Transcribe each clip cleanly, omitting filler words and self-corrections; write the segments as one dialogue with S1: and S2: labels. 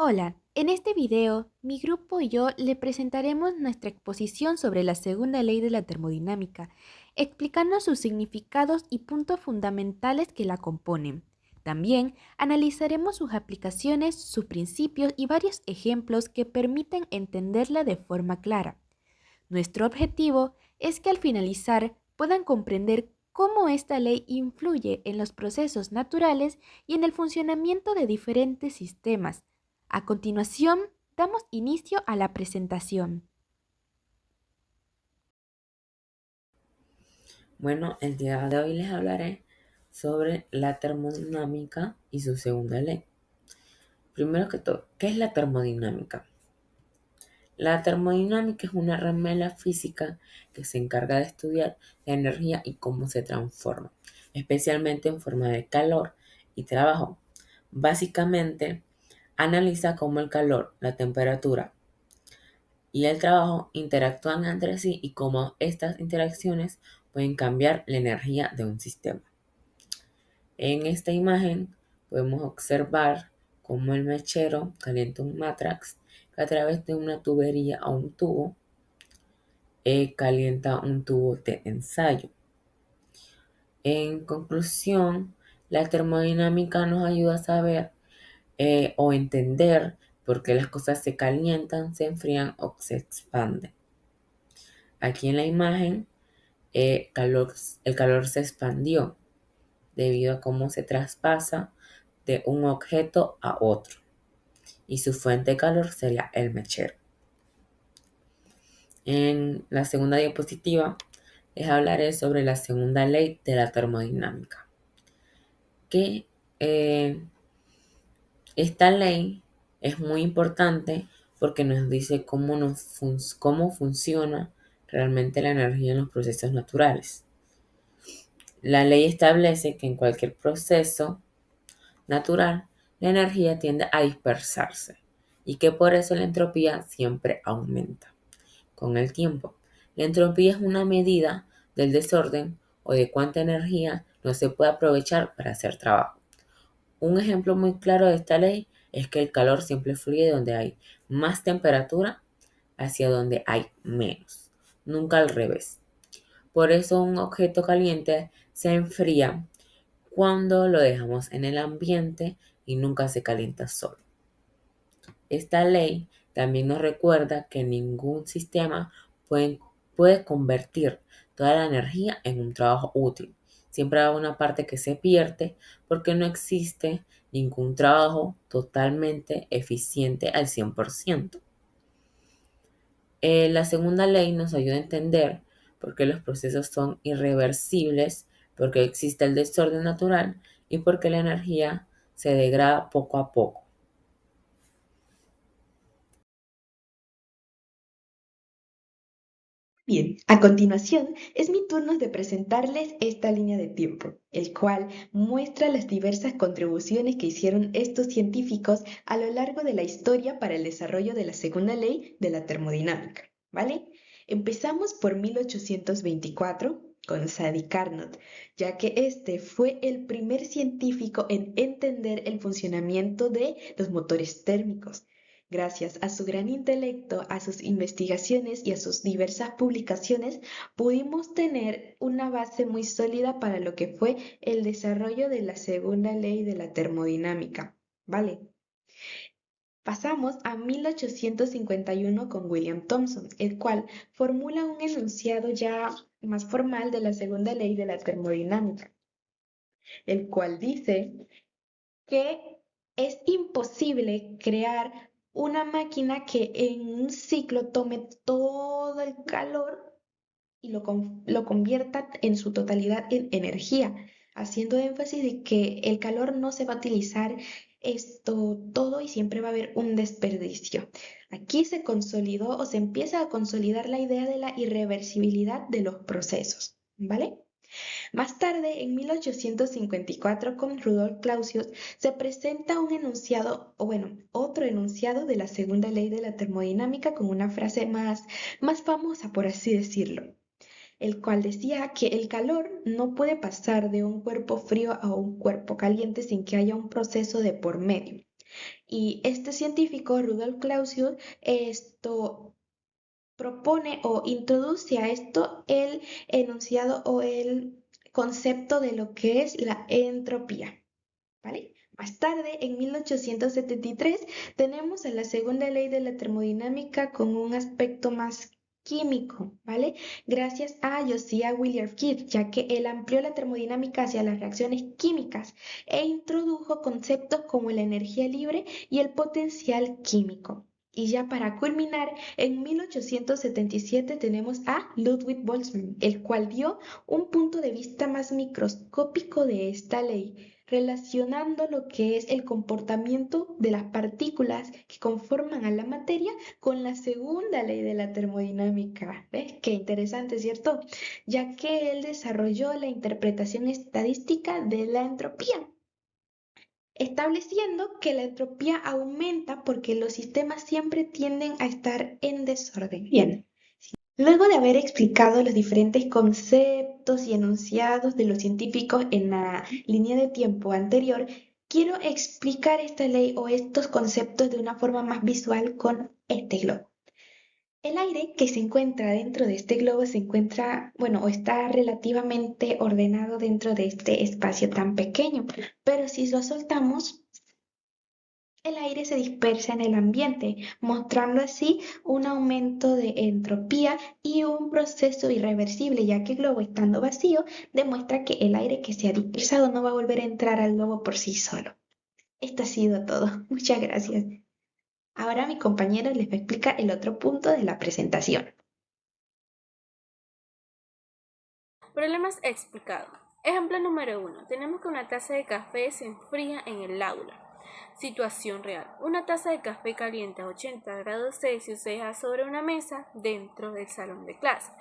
S1: Hola, en este video, mi grupo y yo le presentaremos nuestra exposición sobre la segunda ley de la termodinámica, explicando sus significados y puntos fundamentales que la componen. También analizaremos sus aplicaciones, sus principios y varios ejemplos que permiten entenderla de forma clara. Nuestro objetivo es que al finalizar puedan comprender cómo esta ley influye en los procesos naturales y en el funcionamiento de diferentes sistemas. A continuación, damos inicio a la presentación.
S2: Bueno, el día de hoy les hablaré sobre la termodinámica y su segunda ley. Primero que todo, ¿qué es la termodinámica? La termodinámica es una rama de la física que se encarga de estudiar la energía y cómo se transforma, especialmente en forma de calor y trabajo. Básicamente, analiza cómo el calor, la temperatura y el trabajo interactúan entre sí y cómo estas interacciones pueden cambiar la energía de un sistema. En esta imagen podemos observar cómo el mechero calienta un matrax que a través de una tubería o un tubo calienta un tubo de ensayo. En conclusión, la termodinámica nos ayuda a saber o entender por qué las cosas se calientan, se enfrían o se expanden. Aquí en la imagen, el calor se expandió debido a cómo se traspasa de un objeto a otro, y su fuente de calor sería el mechero. En la segunda diapositiva les hablaré sobre la segunda ley de la termodinámica, que esta ley es muy importante porque nos dice cómo funciona realmente la energía en los procesos naturales. La ley establece que en cualquier proceso natural, la energía tiende a dispersarse y que por eso la entropía siempre aumenta con el tiempo. La entropía es una medida del desorden o de cuánta energía no se puede aprovechar para hacer trabajo. Un ejemplo muy claro de esta ley es que el calor siempre fluye donde hay más temperatura hacia donde hay menos, nunca al revés. Por eso un objeto caliente se enfría cuando lo dejamos en el ambiente y nunca se calienta solo. Esta ley también nos recuerda que ningún sistema puede convertir toda la energía en un trabajo útil. Siempre hay una parte que se pierde porque no existe ningún trabajo totalmente eficiente al 100%. La segunda ley nos ayuda a entender por qué los procesos son irreversibles, por qué existe el desorden natural y por qué la energía se degrada poco a poco.
S3: Bien, a continuación es mi turno de presentarles esta línea de tiempo, el cual muestra las diversas contribuciones que hicieron estos científicos a lo largo de la historia para el desarrollo de la segunda ley de la termodinámica, ¿vale? Empezamos por 1824 con Sadi Carnot, ya que este fue el primer científico en entender el funcionamiento de los motores térmicos. Gracias a su gran intelecto, a sus investigaciones y a sus diversas publicaciones, pudimos tener una base muy sólida para lo que fue el desarrollo de la segunda ley de la termodinámica. ¿Vale? Pasamos a 1851 con William Thomson, el cual formula un enunciado ya más formal de la segunda ley de la termodinámica, el cual dice que es imposible crear una máquina que en un ciclo tome todo el calor y lo convierta en su totalidad en energía, haciendo énfasis de que el calor no se va a utilizar esto todo y siempre va a haber un desperdicio. Aquí se consolidó o se empieza a consolidar la idea de la irreversibilidad de los procesos, ¿vale? Más tarde, en 1854, con Rudolf Clausius, se presenta un enunciado, o bueno, otro enunciado de la segunda ley de la termodinámica con una frase más famosa, por así decirlo, el cual decía que el calor no puede pasar de un cuerpo frío a un cuerpo caliente sin que haya un proceso de por medio. Y este científico, Rudolf Clausius, propone o introduce a esto el enunciado o el concepto de lo que es la entropía, ¿vale? Más tarde, en 1873, tenemos a la segunda ley de la termodinámica con un aspecto más químico, ¿vale? Gracias a Josiah Willard Gibbs, ya que él amplió la termodinámica hacia las reacciones químicas e introdujo conceptos como la energía libre y el potencial químico. Y ya para culminar, en 1877 tenemos a Ludwig Boltzmann, el cual dio un punto de vista más microscópico de esta ley, relacionando lo que es el comportamiento de las partículas que conforman a la materia con la segunda ley de la termodinámica. ¿Ves? Qué interesante, ¿cierto? Ya que él desarrolló la interpretación estadística de la entropía, estableciendo que la entropía aumenta porque los sistemas siempre tienden a estar en desorden. Bien. Luego de haber explicado los diferentes conceptos y enunciados de los científicos en la línea de tiempo anterior, quiero explicar esta ley o estos conceptos de una forma más visual con este globo. El aire que se encuentra dentro de este globo se encuentra, bueno, o está relativamente ordenado dentro de este espacio tan pequeño, pero si lo soltamos, el aire se dispersa en el ambiente, mostrando así un aumento de entropía y un proceso irreversible, ya que el globo estando vacío demuestra que el aire que se ha dispersado no va a volver a entrar al globo por sí solo. Esto ha sido todo. Muchas gracias. Ahora mi compañero les va a explicar el otro punto de la presentación.
S4: Problemas explicados. Ejemplo número 1. Tenemos que una taza de café se enfría en el aula. Situación real. Una taza de café caliente a 80 grados Celsius se deja sobre una mesa dentro del salón de clase,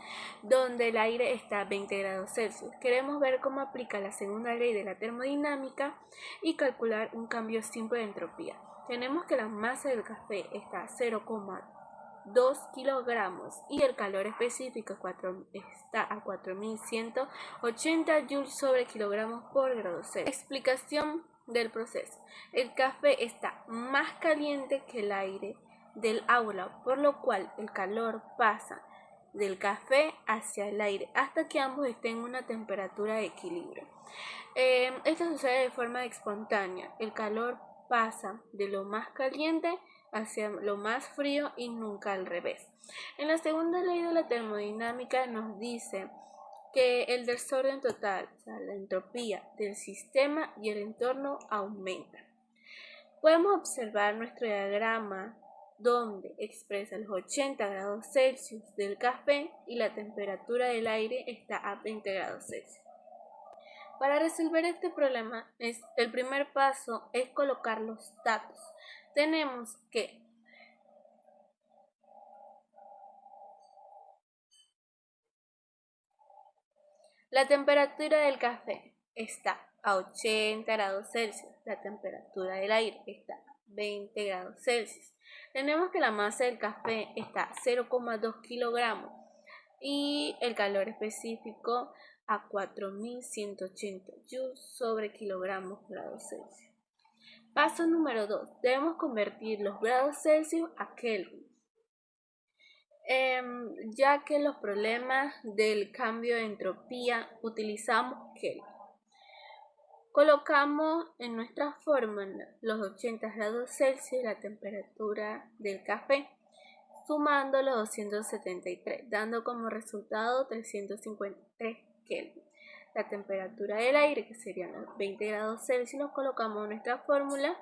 S4: donde el aire está a 20 grados Celsius. Queremos ver cómo aplica la segunda ley de la termodinámica y calcular un cambio simple de entropía. Tenemos que la masa del café está a 0,2 kilogramos y el calor específico está a 4180 joules sobre kilogramos por grado Celsius. Explicación del proceso. El café está más caliente que el aire del aula, por lo cual el calor pasa del café hacia el aire hasta que ambos estén en una temperatura de equilibrio. Esto sucede de forma espontánea. El calor pasa de lo más caliente hacia lo más frío y nunca al revés. En la segunda ley de la termodinámica nos dice que el desorden total, o sea, la entropía del sistema y el entorno aumenta. Podemos observar nuestro diagrama donde expresa los 80 grados Celsius del café y la temperatura del aire está a 20 grados Celsius. Para resolver este problema, el primer paso es colocar los datos. Tenemos que la temperatura del café está a 80 grados Celsius, la temperatura del aire está a 20 grados Celsius. Tenemos que la masa del café está a 0,2 kilogramos y el calor específico a 4180 joules sobre kilogramos grados Celsius. Paso número 2. Debemos convertir los grados Celsius a Kelvin, ya que los problemas del cambio de entropía utilizamos Kelvin. Colocamos en nuestra fórmula los 80 grados Celsius, la temperatura del café, sumando los 273, dando como resultado 353 Kelvin. La temperatura del aire, que serían los 20 grados Celsius, los colocamos en nuestra fórmula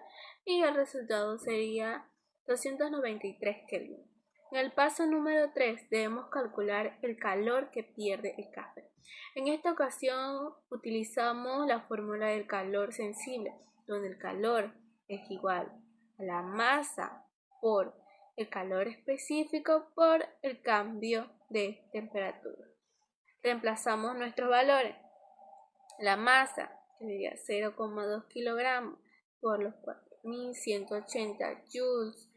S4: y el resultado sería 293 Kelvin. En el paso número 3 debemos calcular el calor que pierde el café. En esta ocasión utilizamos la fórmula del calor sensible, donde el calor es igual a la masa por el calor específico por el cambio de temperatura. Reemplazamos nuestros valores. La masa, que sería 0,2 kilogramos por los 4180 joules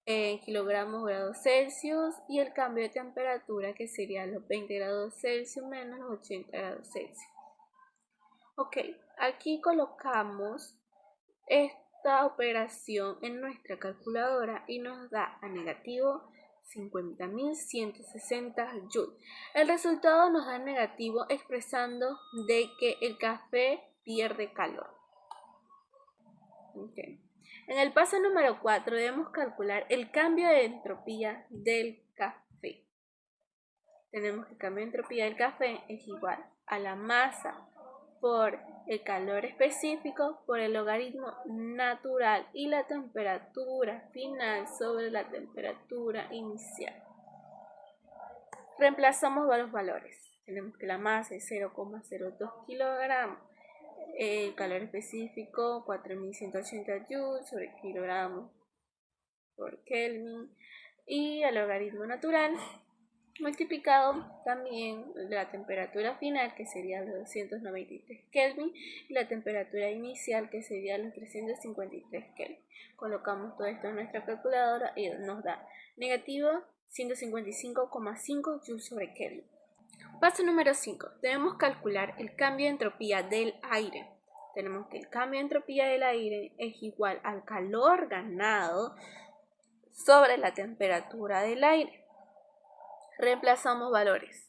S4: en kilogramos grados Celsius y el cambio de temperatura, que sería los 20 grados Celsius menos los 80 grados Celsius. Ok, aquí colocamos esta operación en nuestra calculadora y nos da a negativo 50.160 joules. El resultado nos da negativo expresando de que el café pierde calor. Okay. En el paso número 4 debemos calcular el cambio de entropía del café. Tenemos que el cambio de entropía del café es igual a la masa por el calor específico por el logaritmo natural y la temperatura final sobre la temperatura inicial. Reemplazamos los valores. Tenemos que la masa es 0,02 kilogramos, el calor específico 4180 joules sobre kilogramo por Kelvin y el logaritmo natural multiplicado también la temperatura final, que sería los 293 Kelvin, y la temperatura inicial, que sería los 353 Kelvin. Colocamos todo esto en nuestra calculadora y nos da negativo 155,5 joules sobre Kelvin. Paso número 5. Debemos calcular el cambio de entropía del aire. Tenemos que el cambio de entropía del aire es igual al calor ganado sobre la temperatura del aire. Reemplazamos valores.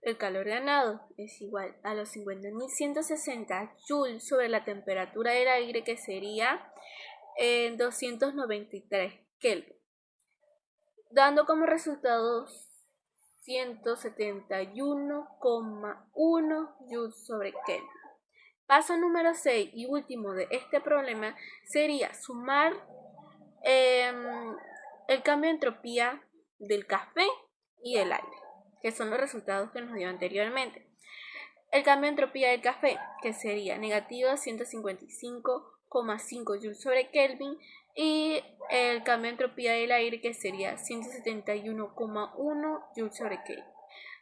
S4: El calor ganado es igual a los 50.160 joules sobre la temperatura del aire, que sería 293 Kelvin, dando como resultado 171,1 joules sobre Kelvin. Paso número 6 y último de este problema sería sumar el cambio de entropía del café y el aire, que son los resultados que nos dio anteriormente. El cambio de entropía del café, que sería negativo 155,5 joules sobre Kelvin, y el cambio de entropía del aire, que sería 171,1 joules sobre Kelvin.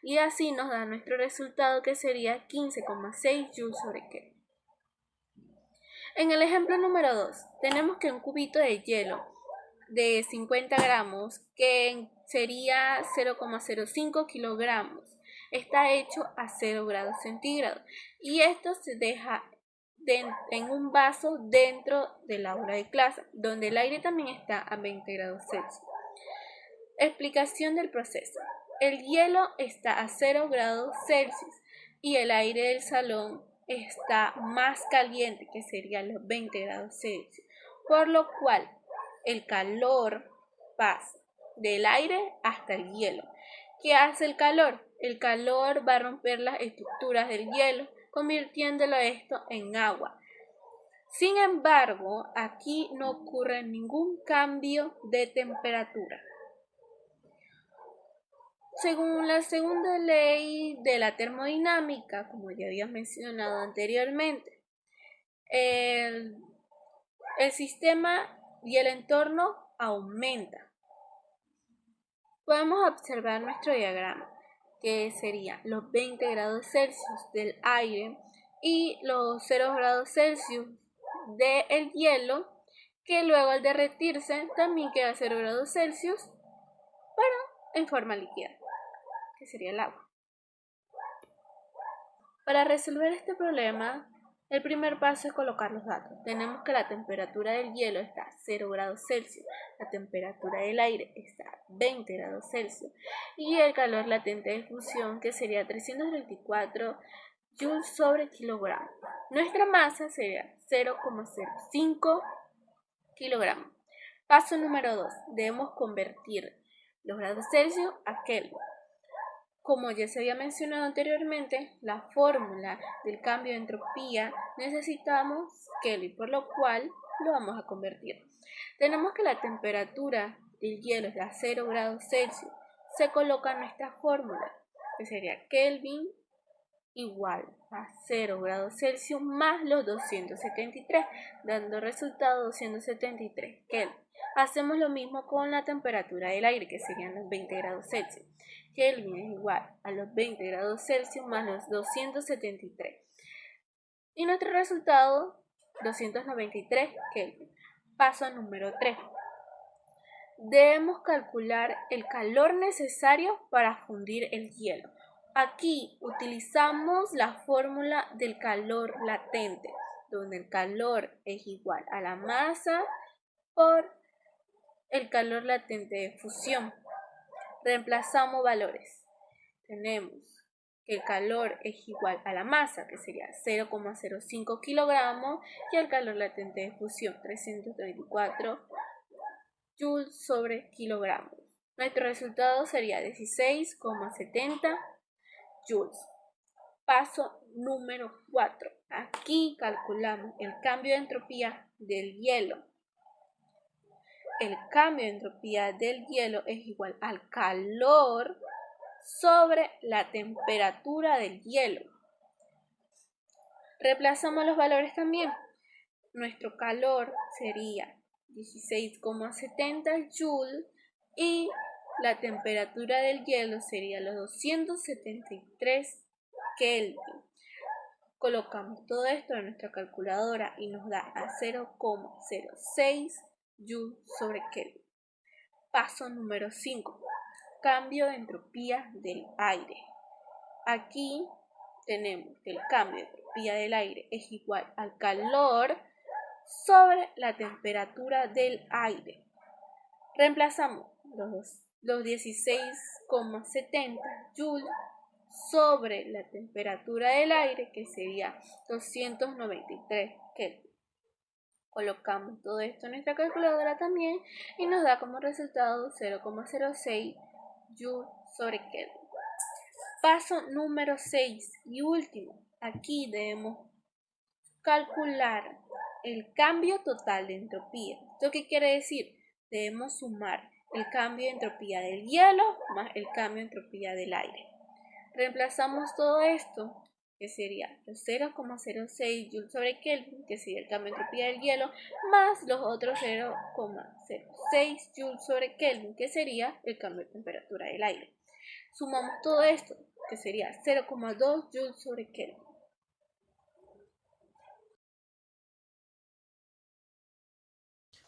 S4: Y así nos da nuestro resultado, que sería 15,6 joules sobre Kelvin. En el ejemplo número 2, tenemos que un cubito de hielo de 50 gramos, que sería 0,05 kilogramos, está hecho a 0 grados centígrados y esto se deja en un vaso dentro del aula de clase, donde el aire también está a 20 grados Celsius. Explicación del proceso. El hielo está a 0 grados Celsius y el aire del salón está más caliente, que serían los 20 grados Celsius, por lo cual el calor pasa del aire hasta el hielo. ¿Qué hace el calor? El calor va a romper las estructuras del hielo, convirtiéndolo esto en agua. Sin embargo, aquí no ocurre ningún cambio de temperatura. Según la segunda ley de la termodinámica, como ya había mencionado anteriormente, el sistema y el entorno aumenta. Podemos observar nuestro diagrama, que sería los 20 grados Celsius del aire y los 0 grados Celsius del hielo, que luego al derretirse también queda 0 grados Celsius, pero en forma líquida, que sería el agua. Para resolver este problema, el primer paso es colocar los datos. Tenemos que la temperatura del hielo está a 0 grados Celsius, la temperatura del aire está a 20 grados Celsius y el calor latente de fusión, que sería 334 joules sobre kilogramo. Nuestra masa sería 0,05 kilogramos. Paso número 2. Debemos convertir los grados Celsius a Kelvin. Como ya se había mencionado anteriormente, la fórmula del cambio de entropía necesitamos Kelvin, por lo cual lo vamos a convertir. Tenemos que la temperatura del hielo es de 0 grados Celsius. Se coloca nuestra fórmula, que sería Kelvin igual a 0 grados Celsius más los 273, dando resultado 273 Kelvin. Hacemos lo mismo con la temperatura del aire, que serían los 20 grados Celsius. Kelvin es igual a los 20 grados Celsius más los 273. Y nuestro resultado, 293 Kelvin. Paso número 3. Debemos calcular el calor necesario para fundir el hielo. Aquí utilizamos la fórmula del calor latente, donde el calor es igual a la masa por el calor latente de fusión. Reemplazamos valores. Tenemos que el calor es igual a la masa, que sería 0,05 kilogramos, y el calor latente de fusión, 334 joules sobre kilogramos. Nuestro resultado sería 16,70 joules. Paso número 4. Aquí calculamos el cambio de entropía del hielo. El cambio de entropía del hielo es igual al calor sobre la temperatura del hielo. Reemplazamos los valores también. Nuestro calor sería 16,70 joules y la temperatura del hielo sería los 273 Kelvin. Colocamos todo esto en nuestra calculadora y nos da a 0,06 joules sobre Kelvin. Paso número 5. Cambio de entropía del aire. Aquí tenemos que el cambio de entropía del aire es igual al calor sobre la temperatura del aire. Reemplazamos los 16,70 joules sobre la temperatura del aire, que sería 293 Kelvin. Colocamos todo esto en nuestra calculadora también y nos da como resultado 0,06 joules sobre Kelvin. Paso número 6 y último. Aquí debemos calcular el cambio total de entropía. ¿Esto qué quiere decir? Debemos sumar el cambio de entropía del hielo más el cambio de entropía del aire. Reemplazamos todo esto, que sería los 0,06 joules sobre Kelvin, que sería el cambio de entropía del hielo, más los otros 0,06 joules sobre Kelvin, que sería el cambio de temperatura del aire. Sumamos todo esto, que sería 0,2 joules sobre Kelvin.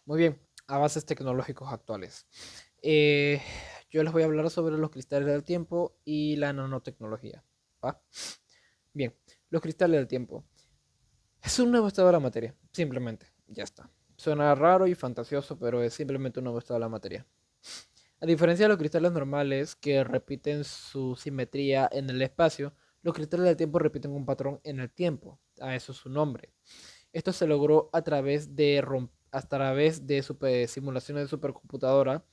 S5: Muy bien, avances tecnológicos actuales. Yo les voy a hablar sobre los cristales del tiempo y la nanotecnología. ¿Va? Bien, los cristales del tiempo. Es un nuevo estado de la materia, simplemente, ya está. Suena raro y fantasioso, pero es simplemente un nuevo estado de la materia. A diferencia de los cristales normales que repiten su simetría en el espacio, los cristales del tiempo repiten un patrón en el tiempo. A eso es su nombre. Esto se logró a través de simulaciones de supercomputadora,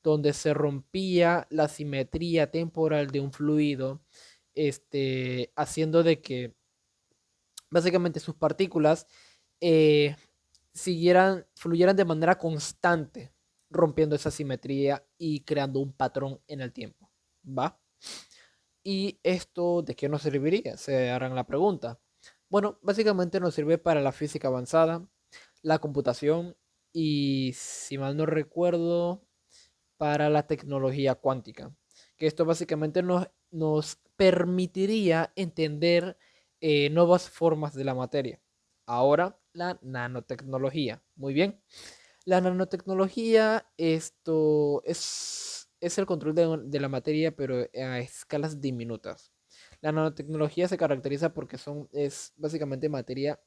S5: donde se rompía la simetría temporal de un fluido, haciendo de que básicamente sus partículas fluyeran de manera constante, rompiendo esa simetría y creando un patrón en el tiempo. ¿Va? ¿Y esto de qué nos serviría? Se harán la pregunta. Bueno, básicamente nos sirve para la física avanzada, la computación y, si mal no recuerdo, para la tecnología cuántica. Que esto básicamente nos permitiría entender nuevas formas de la materia. Ahora, la nanotecnología. Muy bien. La nanotecnología, esto es el control de la materia, pero a escalas diminutas. La nanotecnología se caracteriza porque es básicamente materia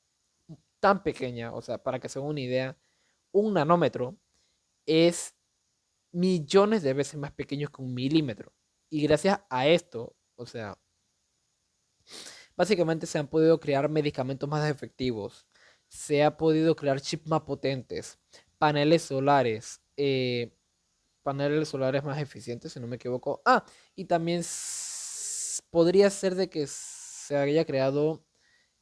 S5: tan pequeña, o sea, para que se hagan una idea, un nanómetro es millones de veces más pequeño que un milímetro. Y gracias a esto, o sea, básicamente se han podido crear medicamentos más efectivos, se ha podido crear chips más potentes, paneles solares más eficientes, si no me equivoco. Y también podría ser de que se haya creado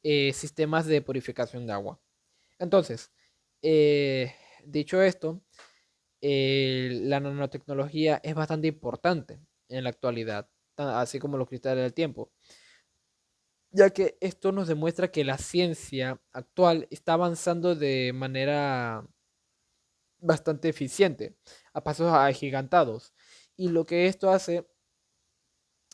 S5: sistemas de purificación de agua. Entonces, dicho esto, la nanotecnología es bastante importante en la actualidad, así como los cristales del tiempo, ya que esto nos demuestra que la ciencia actual está avanzando de manera bastante eficiente, a pasos agigantados. Y lo que esto hace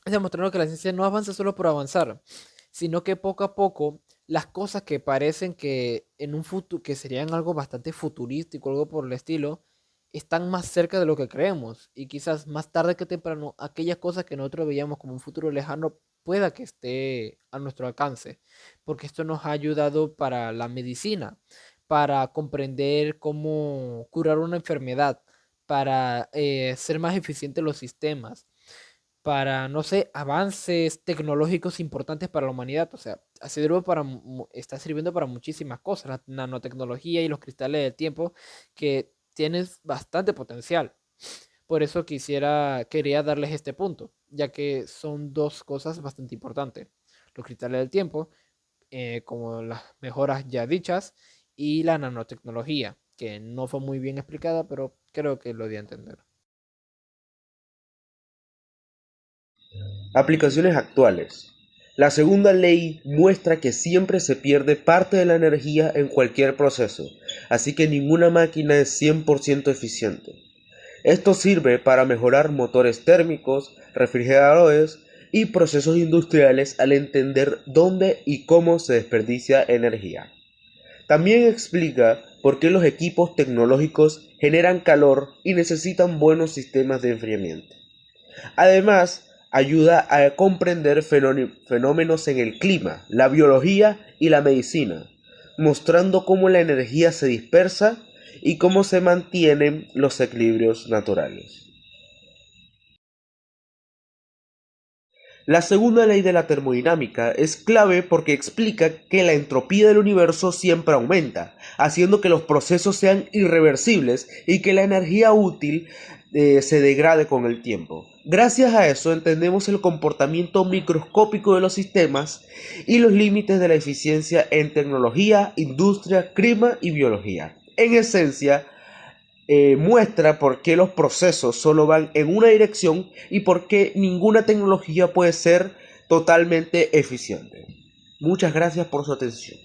S5: es demostrando que la ciencia no avanza solo por avanzar, sino que poco a poco las cosas que parecen que en un futuro, que serían algo bastante futurístico, algo por el estilo, están más cerca de lo que creemos. Y quizás más tarde que temprano, aquellas cosas que nosotros veíamos como un futuro lejano pueda que esté a nuestro alcance, porque esto nos ha ayudado para la medicina, para comprender cómo curar una enfermedad, para ser más eficientes los sistemas, para, no sé, avances tecnológicos importantes para la humanidad. O sea, está sirviendo para muchísimas cosas, la nanotecnología y los cristales del tiempo, que tienen bastante potencial. Por eso quería darles este punto, ya que son dos cosas bastante importantes. Los cristales del tiempo, como las mejoras ya dichas, y la nanotecnología, que no fue muy bien explicada, pero creo que lo di a entender.
S6: Aplicaciones actuales. La segunda ley muestra que siempre se pierde parte de la energía en cualquier proceso, así que ninguna máquina es 100% eficiente. Esto sirve para mejorar motores térmicos, refrigeradores y procesos industriales al entender dónde y cómo se desperdicia energía. También explica por qué los equipos tecnológicos generan calor y necesitan buenos sistemas de enfriamiento. Además, ayuda a comprender fenómenos en el clima, la biología y la medicina, mostrando cómo la energía se dispersa y cómo se mantienen los equilibrios naturales. La segunda ley de la termodinámica es clave porque explica que la entropía del universo siempre aumenta, haciendo que los procesos sean irreversibles y que la energía útil se degrade con el tiempo. Gracias a eso entendemos el comportamiento microscópico de los sistemas y los límites de la eficiencia en tecnología, industria, clima y biología. En esencia, muestra por qué los procesos solo van en una dirección y por qué ninguna tecnología puede ser totalmente eficiente. Muchas gracias por su atención.